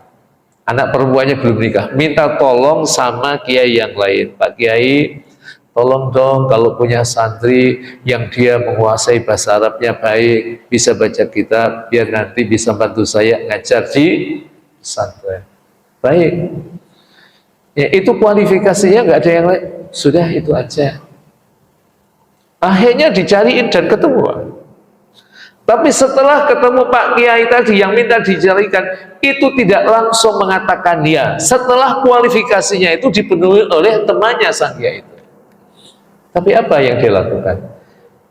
Anak perempuannya belum nikah. Minta tolong sama kiai yang lain. Pak Kiai, tolong dong kalau punya santri yang dia menguasai bahasa Arabnya baik, bisa baca kitab, biar nanti bisa bantu saya ngajar di pesantren. Baik. Ya, itu kualifikasinya nggak ada yang lain. Sudah itu aja. Akhirnya dicariin dan ketemu, Pak. Tapi setelah ketemu Pak Kiai tadi yang minta dicarikan, itu tidak langsung mengatakan ya. Setelah kualifikasinya itu dipenuhi oleh temannya sang Kiai itu. Tapi apa yang dia lakukan?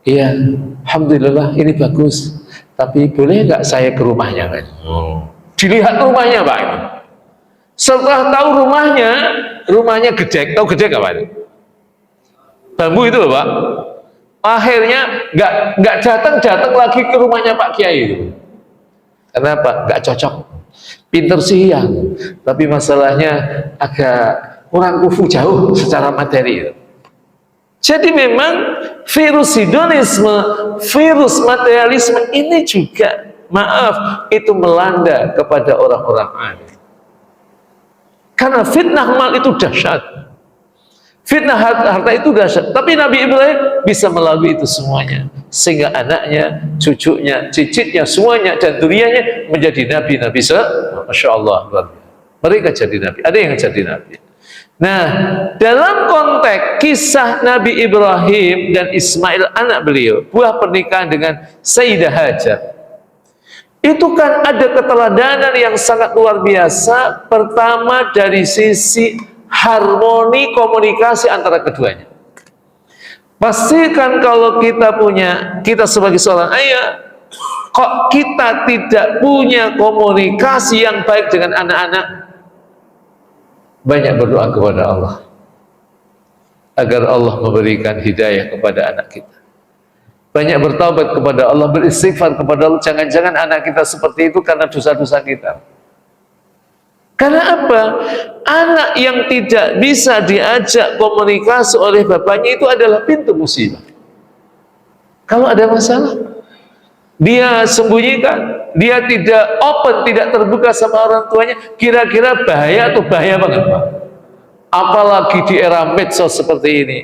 Iya, alhamdulillah ini bagus. Tapi boleh nggak saya ke rumahnya, kan? Dilihat rumahnya, Pak. Setelah tahu rumahnya gedek. Tahu gedek apa itu? Bambu itu loh, Pak. Akhirnya nggak datang lagi ke rumahnya Pak Kiai itu. Kenapa? Nggak cocok. Pinter sih ya, tapi masalahnya agak kurang kufu jauh secara materi itu. Jadi memang virus hedonisme, virus materialisme ini juga, maaf, itu melanda kepada orang-orang alim. Karena fitnah mal itu dahsyat. Fitnah harta itu dahsyat. Tapi Nabi Ibrahim bisa melalui itu semuanya. Sehingga anaknya, cucunya, cicitnya, semuanya, dan duriyahnya menjadi nabi-nabi. Masya Allah. Mereka jadi nabi. Ada yang jadi nabi. Nah, dalam konteks kisah Nabi Ibrahim dan Ismail anak beliau, buah pernikahan dengan Sayyidah Hajar, itu kan ada keteladanan yang sangat luar biasa. Pertama dari sisi harmoni komunikasi antara keduanya. Pastikan kalau kita sebagai seorang ayah, kok kita tidak punya komunikasi yang baik dengan anak-anak, banyak berdoa kepada Allah agar Allah memberikan hidayah kepada anak kita. Banyak bertaubat kepada Allah, beristighfar kepada Allah. Jangan-jangan anak kita seperti itu karena dosa-dosa kita. Karena apa? Anak yang tidak bisa diajak komunikasi oleh bapaknya itu adalah pintu musibah. Kalau ada masalah, dia sembunyikan, dia tidak open, tidak terbuka sama orang tuanya, kira-kira bahaya atau bahaya banget, Pak? Apalagi di era medsos seperti ini.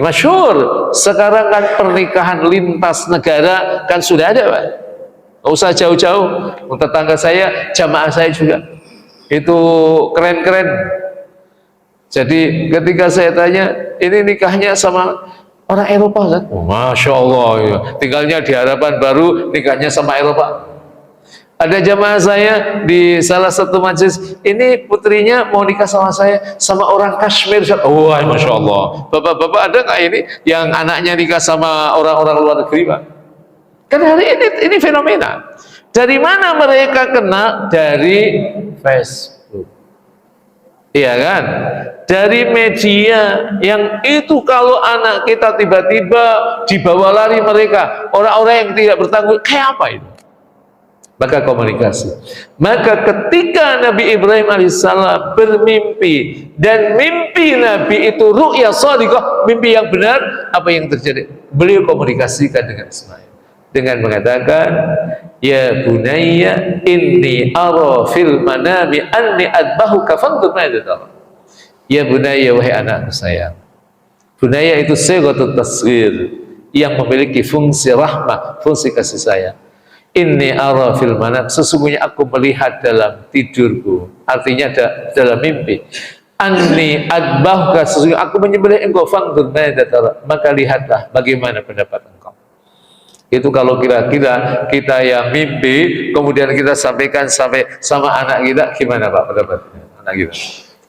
Masyhur, sekarang kan pernikahan lintas negara kan sudah ada, Pak. Nggak usah jauh-jauh, tetangga saya, jamaah saya juga. Itu keren-keren. Jadi ketika saya tanya, ini nikahnya sama orang Eropa, kan? Oh, Masya Allah, ya. Tinggalnya di Harapan Baru, nikahnya sama Eropa. Ada jamaah saya di salah satu majelis, ini putrinya mau nikah sama saya, sama orang Kashmir. Oh, Masya Allah. Bapak-bapak ada nggak ini yang anaknya nikah sama orang-orang luar negeri, Pak? Kan hari ini fenomena. Dari mana mereka kena? Dari Facebook. Iya kan? Dari media yang itu kalau anak kita tiba-tiba dibawa lari mereka, orang-orang yang tidak bertanggung, kayak apa itu? Maka komunikasi. Maka ketika Nabi Ibrahim alaihissalam bermimpi dan mimpi Nabi itu ru'ya shadiqah, mimpi yang benar, apa yang terjadi? Beliau komunikasikan dengan Ismail dengan mengatakan, ya bunayya inni ara fil manami anni adbahuka fanzur madza tara. Ya bunayya, wahai anakku sayang. Bunayya itu sighatut tasghir yang memiliki fungsi rahmah, fungsi kasih sayang. Inni ara fil manam, sesungguhnya aku melihat dalam tidurku, artinya dalam mimpi. Anni adbahuka, sesungguhnya aku menyembelih engkau, fanzur madza tara, maka lihatlah bagaimana pendapat engkau. Itu kalau kira-kira kita yang mimpi kemudian kita sampaikan sampai sama anak kita, gimana Pak pendapatnya anak kita?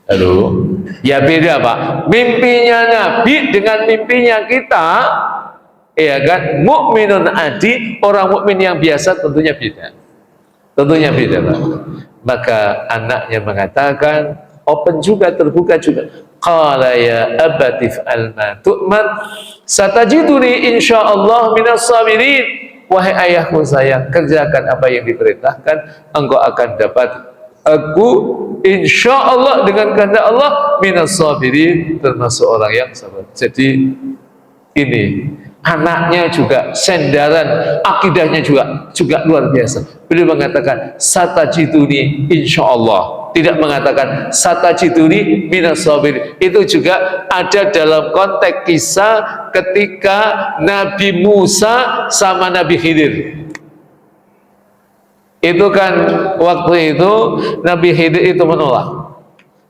Halo, ya beda Pak, mimpinya Nabi dengan mimpinya kita. Ya kan, mukminun adi, orang mukmin yang biasa tentunya beda. Tentunya beda, Pak. Maka anaknya mengatakan, open juga, terbuka juga. Qala ya abati fa'al ma tu'mar, satajiduni insyaallah minas sabirin. Wahai ayahku sayang, kerjakan apa yang diperintahkan, engkau akan dapat aku insyaallah dengan kehendak Allah minas sabirin, termasuk orang yang sabar. Jadi ini anaknya juga sendaran, akidahnya juga luar biasa. Beliau mengatakan satajiduni insyaallah, tidak mengatakan satajiduni minas sabir. Itu juga ada dalam konteks kisah ketika Nabi Musa sama Nabi Khidir. Itu kan waktu itu Nabi Khidir itu menolak,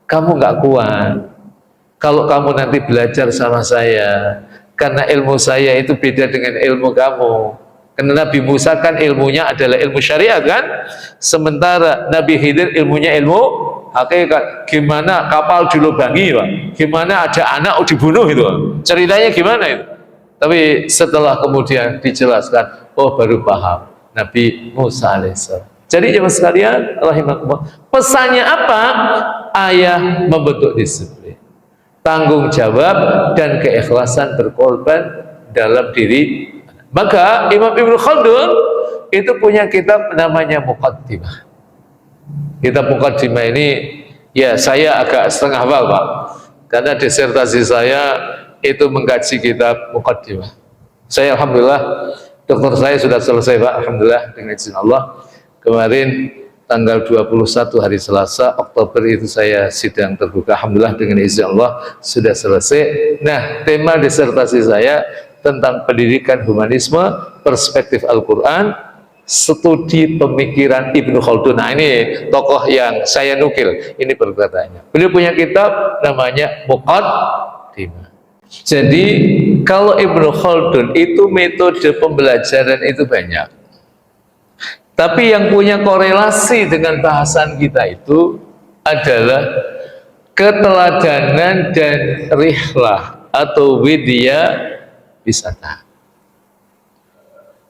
kamu nggak kuat kalau kamu nanti belajar sama saya, karena ilmu saya itu beda dengan ilmu kamu. Karena Nabi Musa kan ilmunya adalah ilmu syariat kan, sementara Nabi Khidir ilmunya ilmu hakikat. Gimana kapal dilubangi, Pak? Gimana ada anak dibunuh itu? Ceritanya gimana itu? Tapi setelah kemudian dijelaskan, oh baru paham Nabi Musa alaihissalam. Jadi jemaah sekalian, rahimakumullah, pesannya apa? Ayah membentuk disiplin, tanggung jawab dan keikhlasan berkorban dalam diri. Maka Imam Ibnu Khaldun itu punya kitab namanya Muqaddimah. Kitab Muqaddimah ini ya saya agak setengah hafal Pak, karena disertasi saya itu mengkaji kitab Muqaddimah. Saya alhamdulillah, dokter saya sudah selesai Pak, alhamdulillah dengan izin Allah. Kemarin tanggal 21 hari Selasa Oktober itu saya sidang terbuka, alhamdulillah dengan izin Allah sudah selesai. Nah, tema disertasi saya tentang pendidikan humanisme, perspektif Al-Quran, studi pemikiran Ibnu Khaldun. Nah, ini tokoh yang saya nukil, ini perkataannya. Beliau punya kitab namanya Muqaddimah. Jadi kalau Ibnu Khaldun itu metode pembelajaran itu banyak, tapi yang punya korelasi dengan bahasan kita itu adalah keteladanan dan rihlah atau widya wisata.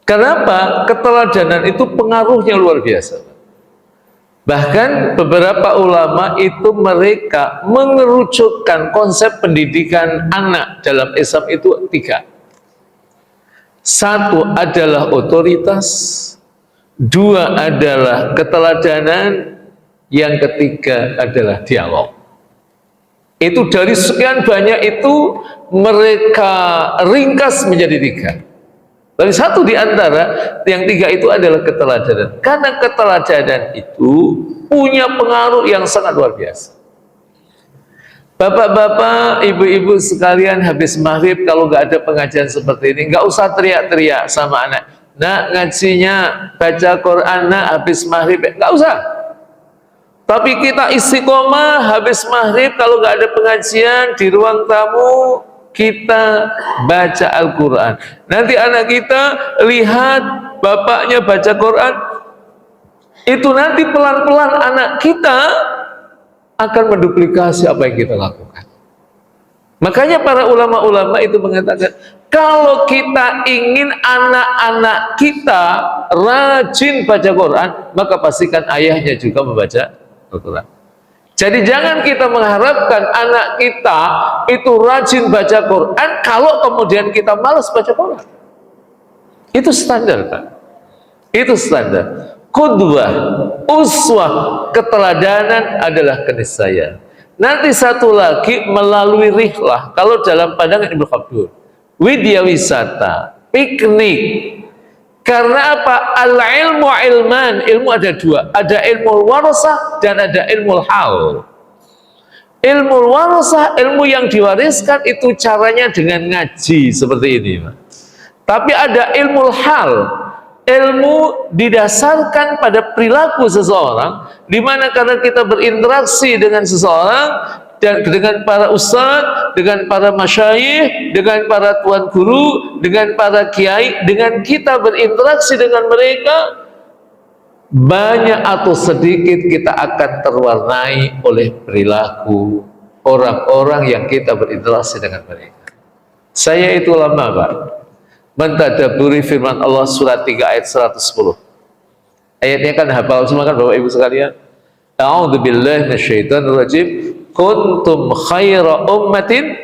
Kenapa? Keteladanan itu pengaruhnya luar biasa. Bahkan beberapa ulama itu mereka mengerucutkan konsep pendidikan anak dalam Islam itu 3. Satu adalah otoritas, 2 adalah keteladanan, yang ketiga adalah dialog. Itu dari sekian banyak itu mereka ringkas menjadi 3. Dari satu di antara yang 3 itu adalah keteladanan. Karena keteladanan itu punya pengaruh yang sangat luar biasa. Bapak-bapak, ibu-ibu sekalian, habis maghrib kalau nggak ada pengajian seperti ini, nggak usah teriak-teriak sama anak. Nak, ngajinya baca Quran, nak, habis maghrib, nggak usah. Tapi kita istiqomah habis maghrib kalau nggak ada pengajian di ruang tamu, kita baca Al-Quran. Nanti anak kita lihat bapaknya baca Quran, itu nanti pelan-pelan anak kita akan menduplikasi apa yang kita lakukan. Makanya para ulama-ulama itu mengatakan, kalau kita ingin anak-anak kita rajin baca Quran, maka pastikan ayahnya juga membaca Al-Quran. Jadi jangan kita mengharapkan anak kita itu rajin baca Quran kalau kemudian kita malas baca Quran. Itu standar, Pak. Itu standar. Qudwah, uswah, keteladanan adalah keniscayaan. Nanti satu lagi melalui rihlah, kalau dalam pandangan Ibnu Khaldun, widya wisata, piknik. Karena apa? Al-ilmu ilman, ilmu ada dua, ada ilmu warasah dan ada ilmu hal. Ilmu warasah, ilmu yang diwariskan itu caranya dengan ngaji seperti ini, Pak. Tapi ada ilmu hal, ilmu didasarkan pada perilaku seseorang, di mana karena kita berinteraksi dengan seseorang dan dengan para ustadz, dengan para masyayikh, dengan para tuan guru, dengan para kiai, dengan kita berinteraksi dengan mereka, banyak atau sedikit kita akan terwarnai oleh perilaku orang-orang yang kita berinteraksi dengan mereka. Saya itu lama, Pak, mentadabburi firman Allah surat 3 ayat 110. Ayatnya kan hafal semua kan Bapak Ibu sekalian. A'udzubillahi minasyaitonir rajim. Kuntum khaira ummatin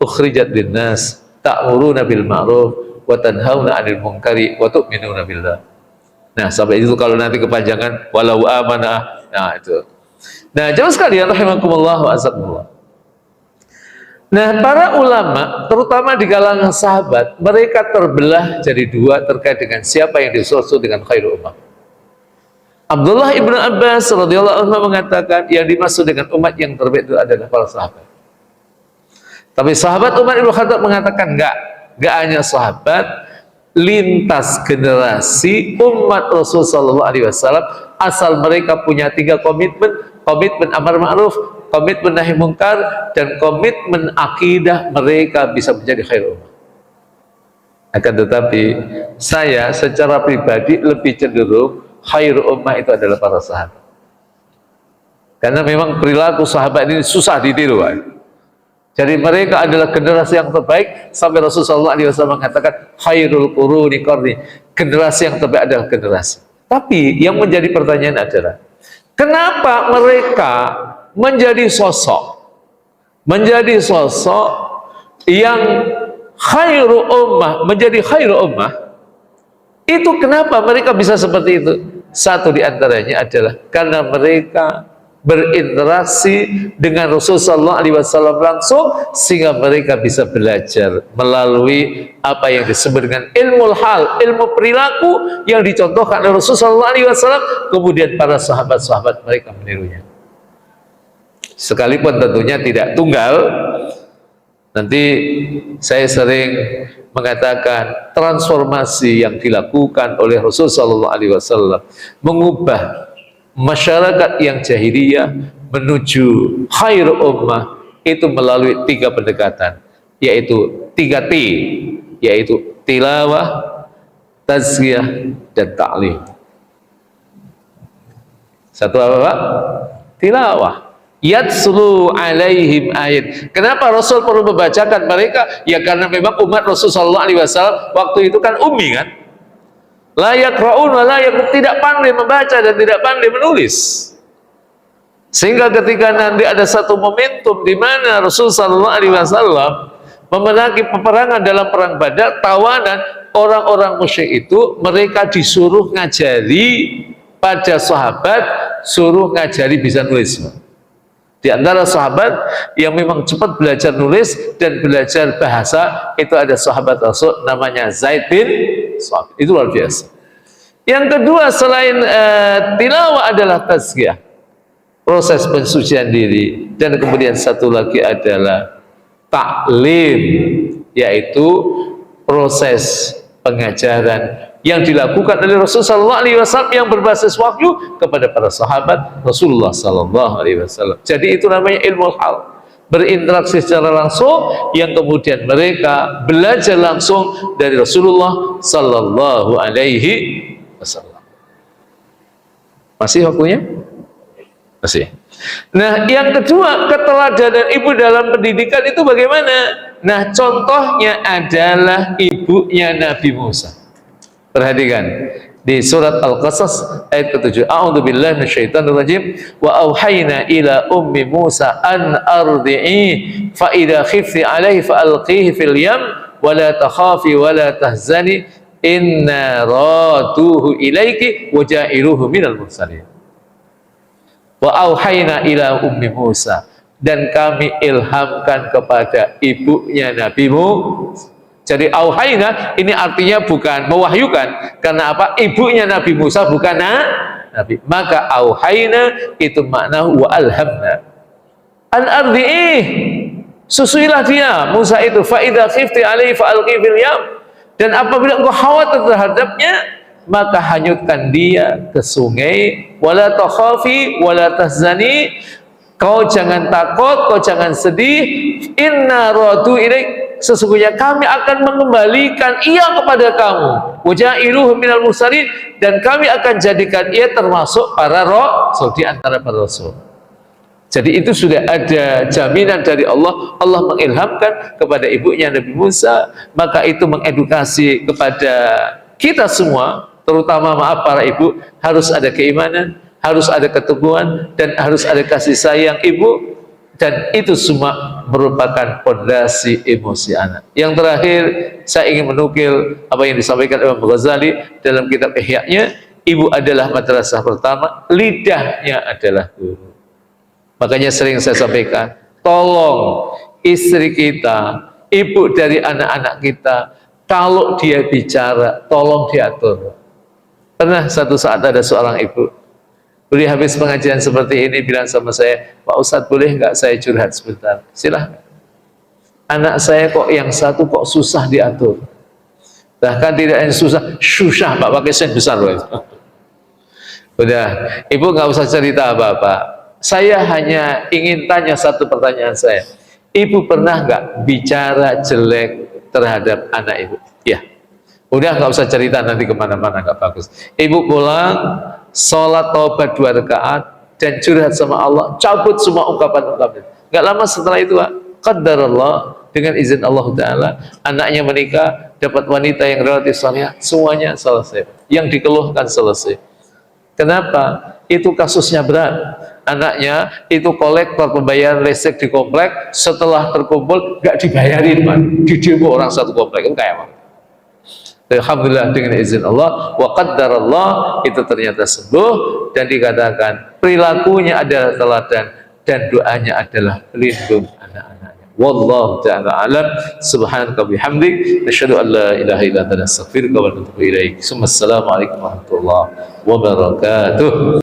ukhrijat linnas ta'muruna bil ma'ruf wa tanhauna 'anil munkari wa tu'minuna billah. Nah, sampai itu kalau nanti kepanjangan walau amanah. Nah, itu. Nah, jemaah sekalian rahimakumullah wa azakumullah. Nah, para ulama, terutama di kalangan sahabat, mereka terbelah jadi dua terkait dengan siapa yang dimaksud dengan khairul ummah. Abdullah ibnu Abbas radhiyallahu anhu mengatakan yang dimaksud dengan umat yang terbaik itu adalah para sahabat. Tapi sahabat Umar ibn Khattab mengatakan enggak hanya sahabat, lintas generasi umat Rasul sallallahu alaihi wasallam, asal mereka punya 3 komitmen: komitmen amar ma'ruf, komitmen nahi mungkar, dan komitmen akidah, mereka bisa menjadi khairul ummah. Akan tetapi saya secara pribadi lebih cenderung khairul ummah itu adalah para sahabat, karena memang perilaku sahabat ini susah ditiru, Pak. Jadi mereka adalah generasi yang terbaik, sampai Rasulullah SAW mengatakan khairul quruni qarni, generasi yang terbaik adalah generasi. Tapi yang menjadi pertanyaan adalah, kenapa mereka menjadi sosok yang khairul ummah, menjadi khairul ummah? Itu kenapa mereka bisa seperti itu? Satu diantaranya adalah karena mereka berinteraksi dengan Rasulullah SAW langsung, sehingga mereka bisa belajar melalui apa yang disebut dengan ilmu hal, ilmu perilaku yang dicontohkan oleh Rasulullah SAW, kemudian para sahabat-sahabat mereka menirunya. Sekalipun tentunya tidak tunggal. Nanti saya sering mengatakan transformasi yang dilakukan oleh Rasulullah SAW mengubah masyarakat yang jahiliyah menuju khair ummah itu melalui 3 pendekatan, yaitu 3 T, yaitu tilawah, tazkiyah, dan ta'lim. Satu apa, Pak? Tilawah. Yatslu alaihim ayat. Kenapa Rasul perlu membacakan mereka? Ya karena memang umat Rasulullah SAW waktu itu kan ummi kan, la yaqra'un wa la yaqra'un, tidak pandai membaca dan tidak pandai menulis, sehingga ketika nanti ada satu momentum di mana Rasulullah SAW memenangi peperangan dalam perang Badar, tawanan orang-orang musyrik itu, mereka disuruh ngajari pada sahabat, suruh ngajari bisa nulis. Di antara sahabat yang memang cepat belajar nulis dan belajar bahasa itu ada sahabat Rasul namanya Zaid bin Sabit. Itu luar biasa. Yang kedua selain tilawah adalah tazkiyah, proses pensucian diri, dan kemudian satu lagi adalah taklim, yaitu proses pengajaran yang dilakukan oleh Rasulullah SAW yang berbasis wahyu kepada para sahabat Rasulullah SAW. Jadi itu namanya ilmu hal, berinteraksi secara langsung, yang kemudian mereka belajar langsung dari Rasulullah SAW. Masih waktunya? Masih. Nah, yang kedua, keteladanan ibu dalam pendidikan itu bagaimana? Nah, contohnya adalah ibunya Nabi Musa. Perhatikan di surat Al-Qasas ayat ke-7. A'udzubillahi minasyaitonirrajim. Wa auhayna ila ummi Musa an ardi'i fa idza khifti 'alaihi fa alqihi fil yam wa la takhafi wa la tahzani inna raduhu ilaiki wa ja'iluhu minal mursalin. Wa auhayna ila ummi Musa, dan kami ilhamkan kepada ibunya Nabi Musa. Jadi auhayna ini artinya bukan mewahyukan, karena apa? Ibunya Nabi Musa bukan Nabi. Maka auhayna itu makna wa alhamna. An ardi'i, susuilah dia Musa itu, fa idza khifti alaihi fa alqi fil yam, dan apabila engkau khawatir terhadapnya maka hanyutkan dia ke sungai. Wala takhafi wala tahzani, kau jangan takut, kau jangan sedih. Inna radu ilaik, sesungguhnya kami akan mengembalikan ia kepada kamu. Waja'iluhu minal mursalin, dan kami akan jadikan ia termasuk para rasul, di antara para rasul. Jadi itu sudah ada jaminan dari Allah. Allah mengilhamkan kepada ibunya Nabi Musa, maka itu mengedukasi kepada kita semua, terutama para ibu, harus ada keimanan, harus ada keteguhan, dan harus ada kasih sayang ibu, dan itu semua merupakan fondasi emosi anak. Yang terakhir, saya ingin menukil apa yang disampaikan Imam Ghazali dalam kitab Ihya-nya. Ibu adalah madrasah pertama, lidahnya adalah guru. Makanya sering saya sampaikan, tolong istri kita, ibu dari anak-anak kita, kalau dia bicara, tolong diatur. Pernah satu saat ada seorang ibu, beliau habis pengajian seperti ini bilang sama saya, Pak Ustadz boleh nggak saya curhat sebentar? Silahkan. Anak saya kok yang satu kok susah diatur. Bahkan tidak yang susah Pak, pakai sen besar loh. Udah, ibu nggak usah cerita apa-apa. Saya hanya ingin tanya satu pertanyaan saya. Ibu pernah nggak bicara jelek terhadap anak ibu? Ya. Udah nggak usah cerita nanti kemana-mana, nggak bagus. Ibu pulang, sholat taubat 2 rakaat, dan curhat sama Allah, cabut semua ungkapan-ungkapan. Nggak lama setelah itu, qadarullah, dengan izin Allah Ta'ala, anaknya menikah, dapat wanita yang relatif salihah, semuanya selesai. Yang dikeluhkan selesai. Kenapa? Itu kasusnya berat. Anaknya itu kolektor pembayaran listrik di komplek, setelah terkumpul nggak dibayarin, Pak. Di demo orang satu komplek, itu kayak apa? Alhamdulillah dengan izin Allah, wa qaddarallah, itu ternyata sembuh, dan dikatakan perilakunya adalah teladan dan doanya adalah pelindung anak-anaknya. Wallahu ta'ala alam. Subhanaka bihamdik, asyhadu an la ilaha illa anta, astaghfiruka wa atubu ilaik. Assalamualaikum warahmatullahi wabarakatuh.